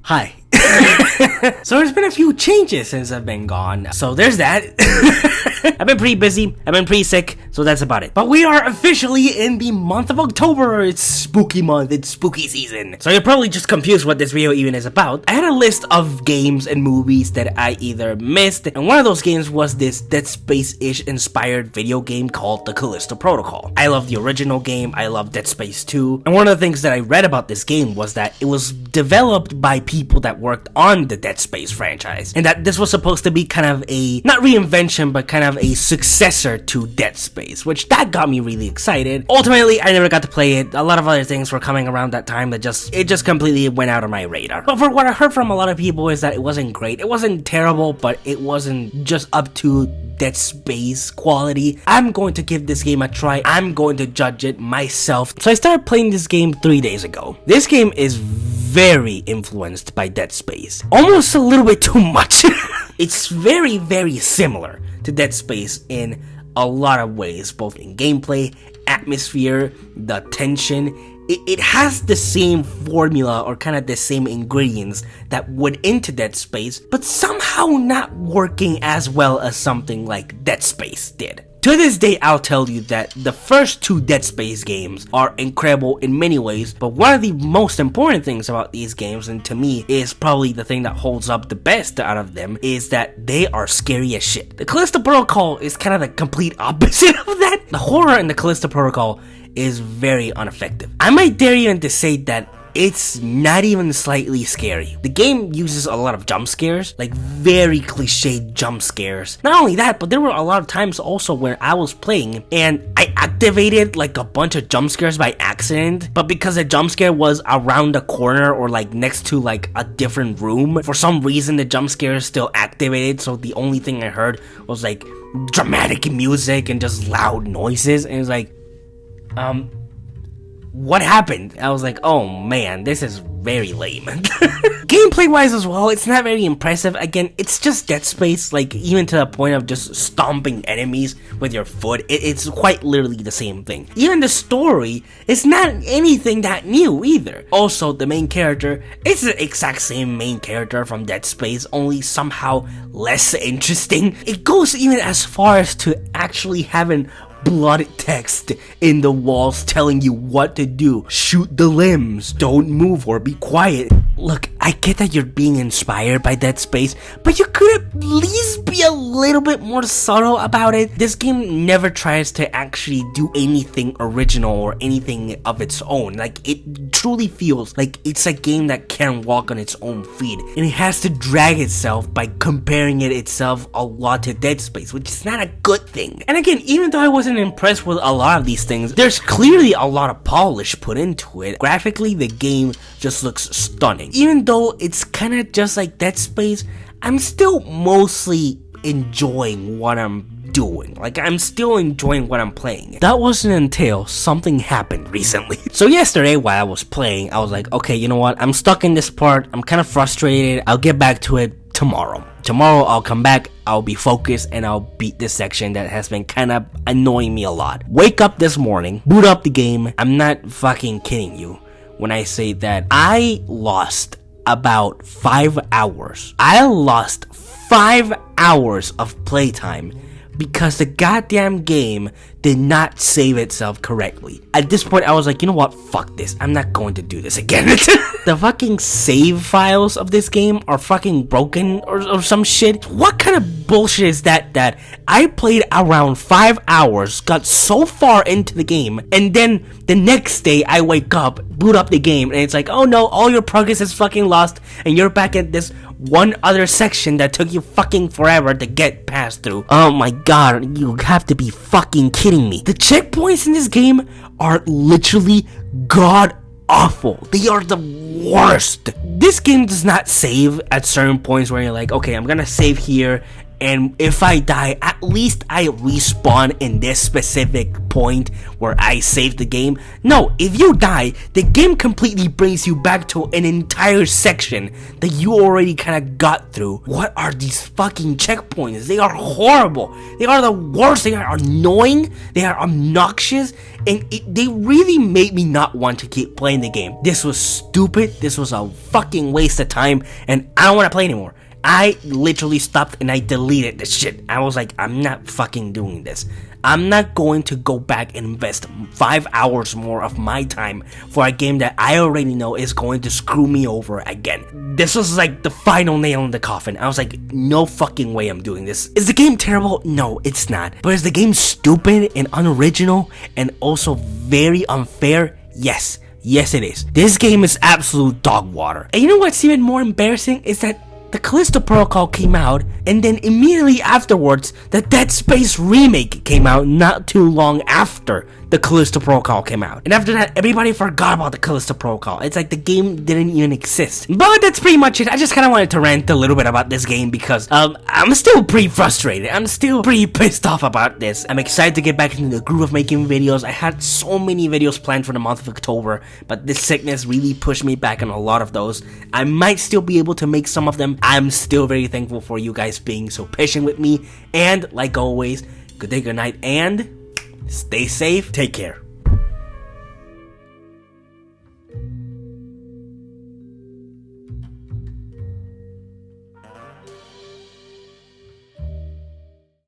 Hi. So there's been a few changes since I've been gone. So there's that. I've been pretty busy. I've been pretty sick. So that's about it. But we are officially in the month of October. It's spooky month. It's spooky season. So you're probably just confused what this video even is about. I had a list of games and movies that I either missed. And one of those games was this Dead Space-ish inspired video game called the Callisto Protocol. I love the original game. I love Dead Space 2. And one of the things that I read about this game was that it was developed by people that worked on the Dead Space franchise, and that this was supposed to be kind of a, not reinvention, but kind of a successor to Dead Space, which that got me really excited. Ultimately, I never got to play it. A lot of other things were coming around that time that it just completely went out of my radar. But for what I heard from a lot of people is that it wasn't great. It wasn't terrible, but it wasn't just up to Dead Space quality. I'm going to give this game a try. I'm going to judge it myself. So I started playing this game 3 days ago. This game is very influenced by Dead Space. Almost a little bit too much. It's very, very similar to Dead Space in a lot of ways, both in gameplay, atmosphere, the tension. It has the same formula or kind of the same ingredients that went into Dead Space, but somehow not working as well as something like Dead Space did. To this day, I'll tell you that the first two Dead Space games are incredible in many ways, but one of the most important things about these games, and to me is probably the thing that holds up the best out of them, is that they are scary as shit. The Callisto Protocol is kind of the complete opposite of that. The horror in the Callisto Protocol is very ineffective. I might dare even to say that it's not even slightly scary. The game uses a lot of jump scares, like very cliched jump scares. Not only that, but there were a lot of times also where I was playing and I activated like a bunch of jump scares by accident, but because the jump scare was around the corner or like next to like a different room, for some reason the jump scare is still activated, so the only thing I heard was like dramatic music and just loud noises, and it's like, what happened? I was like, oh man, this is very lame. Gameplay wise as well, it's not very impressive. Again, it's just Dead Space, like even to the point of just stomping enemies with your foot. It's quite literally the same thing. Even the story is not anything that new either. Also, the main character is the exact same main character from Dead Space, only somehow less interesting. It goes even as far as to actually having blood text in the walls telling you what to do. Shoot the limbs, don't move or be quiet. Look, I get that you're being inspired by Dead Space, but you could at least be a little bit more subtle about it. This game never tries to actually do anything original or anything of its own. Like, it truly feels like it's a game that can walk on its own feet, and it has to drag itself by comparing it itself a lot to Dead Space, which is not a good thing. And again, even though I wasn't impressed with a lot of these things, there's clearly a lot of polish put into it. Graphically, the game just looks stunning. Even though it's kind of just like Dead Space, I'm still mostly enjoying what I'm doing. Like, I'm still enjoying what I'm playing. That wasn't until something happened recently. So yesterday, while I was playing, I was like, okay, you know what? I'm stuck in this part. I'm kind of frustrated. I'll get back to it tomorrow. Tomorrow, I'll come back, I'll be focused, and I'll beat this section that has been kind of annoying me a lot. Wake up this morning, boot up the game. I'm not fucking kidding you when I say that I lost about 5 hours. I lost 5 hours of playtime because the goddamn game did not save itself correctly. At this point, I was like, you know what? Fuck this. I'm not going to do this again. The fucking save files of this game are fucking broken or some shit. What kind of bullshit is that I played around 5 hours, got so far into the game, and then the next day I wake up, boot up the game, and it's like, oh no, all your progress is fucking lost, and you're back at this one other section that took you fucking forever to get past through. Oh my god, you have to be fucking kidding me. The checkpoints in this game are literally god awful. They are the worst. This game does not save at certain points where you're like, okay, I'm gonna save here and if I die, at least I respawn in this specific point where I saved the game. No, if you die, the game completely brings you back to an entire section that you already kind of got through. What are these fucking checkpoints? They are horrible. They are the worst. They are annoying. They are obnoxious, and they really made me not want to keep playing the game. This was stupid. This was a fucking waste of time, and I don't want to play anymore. I literally stopped and I deleted this shit. I was like, I'm not fucking doing this. I'm not going to go back and invest 5 hours more of my time for a game that I already know is going to screw me over again. This was like the final nail in the coffin. I was like, no fucking way I'm doing this. Is the game terrible? No, it's not. But is the game stupid and unoriginal and also very unfair? Yes. Yes, it is. This game is absolute dog water. And you know what's even more embarrassing is that the Callisto Protocol came out, and then immediately afterwards, the Dead Space remake came out not too long after the Callisto Protocol came out. And after that, everybody forgot about the Callisto Protocol. It's like the game didn't even exist. But that's pretty much it. I just kind of wanted to rant a little bit about this game because I'm still pretty frustrated. I'm still pretty pissed off about this. I'm excited to get back into the groove of making videos. I had so many videos planned for the month of October, but this sickness really pushed me back on a lot of those. I might still be able to make some of them. I'm still very thankful for you guys being so patient with me. And like always, good day, good night, and stay safe. Take care.